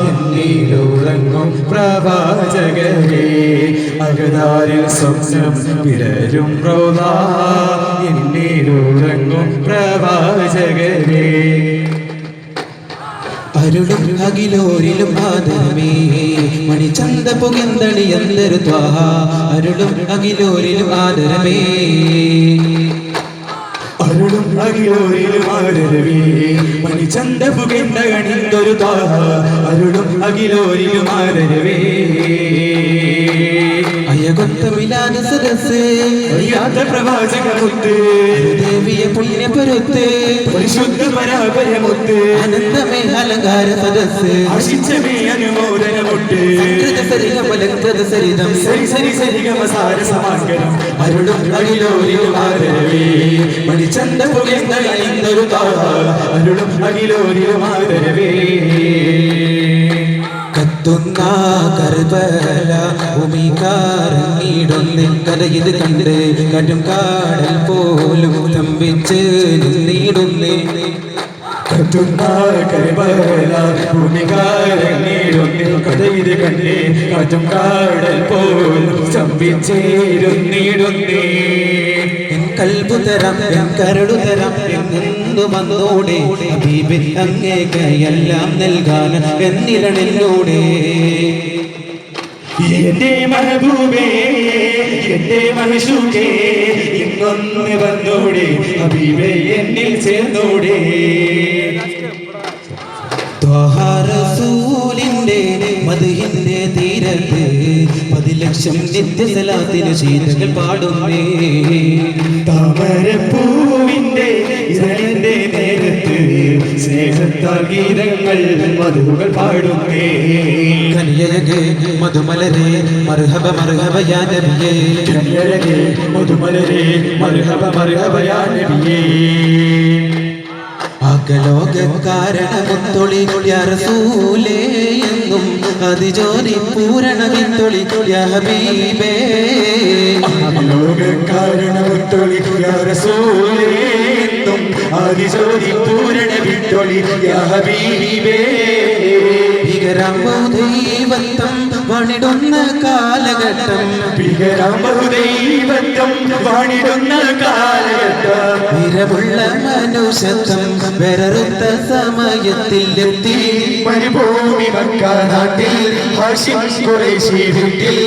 എന്നീലുറങ്ങും പ്രവാചകരേ അകതാരിൽ സ്വപ്നം വിടരും റോദാ എന്നീലുറങ്ങും പ്രവാചകരേ അരുളും അകിലോരിലും ആദരമേ മണിചന്ത പുകന്തണി എന്തൊരു ത്വാഹ അരുളും അകിലോരിലും ആദരമേ അരുളും അകിലോരിലും ആദരവേ മണിചന്ത പുകണ്ട കണിന്തൊരു ത്വാഹ അരുളും അകിലോരിലും ആദരവേ അയകൊത്ത മിലാന സദസ് അറിയാത്ത പ്രവാചകമുത്ത് ദേവിയെ പുണ്യപരുത്ത് പരിശുദ്ധ പരാപരമുത്ത് അനന്തമേ അലങ്കാര സദസ് ആശിച്ചമേ അനുമോദനമുട്ട് സരിഗമലങ്കൃത സരിതം സരി സരി സരിഗമസാര സമാങ്കരം അരുളും അകിലോരിലും ആദരവേ മണിചന്ത പുകണ്ട കണിന്തൊരു ത്വാഹ അരുളും അകിലോരിലും ആദരവേ കത്തുന്ന കർബല ഭൂമിക്കാരങ്ങിടുന്ന കഥയിത് കണ്ട് കടും കാടൽ പോലും തമ്പിച്ച് നീടുന്നേ കത്തുന്ന കർബല ഭൂമികാരങ്ങിടുന്ന കഥയിത് കണ്ട് കടും കാടൽ പോലും തമ്പിച്ചേരുന്നിടുന്നേ കൽബുതരം കരടുതരം എന്നു വന്നോടെ ഹബീബിൻ അങ്ങേക്കെല്ലാം നൽകാൻ എന്നിലണിലൂടെ എന്റെ മഹബൂബേ എന്റെ മഹശൂകേ ഇങ്ങൊന്ന് വന്നോടെ ഹബീബേ എന്നിൽ ചേർന്നോടെ റസൂലിന്റെ മദ്ഹിന്റെ തീരത്ത് 10 ലക്ഷം നിത്യസലാത്തിന് ശീതകൾ പാടുന്നേ താമരപ്പൂവിന്റെ ഇതളിന്റെ നേരത്ത് സ്നേഹത്താൽ ഗീതങ്ങൾ മധുകൾ പാടുന്നേ കനിയഴകെ മധുമലരെ മർഹബ മർഹബ യാ നബിയേ കനിയഴകെ മധുമലരെ മർഹബ മർഹബ യാ നബിയേ അകലോക കാരണമുത്തൊളി യാ റസൂലേ എന്നും അതിജോലി പൂരണമിത്തൊളി യാ ഹബീബേ അകലോക കാരണമുത്തൊളി യാ റസൂലേ എന്നും അതിജോലി പൂരണമിത്തൊളി യാ ഹബീബേ ഭീകരാംബുദൈവത്വം വണിടുന്ന കാലഘട്ടം ഭീകരാംബുദൈവത്വം വണിടുന്ന കാലഘട്ടം നിരവുള്ള മനുഷ്യത്വം വെറുത്ത സമയത്തിൽ എത്തി മരുഭൂമി മക്ക നാട്ടിൽ ഹാഷിം ഖുറൈശി വീട്ടിൽ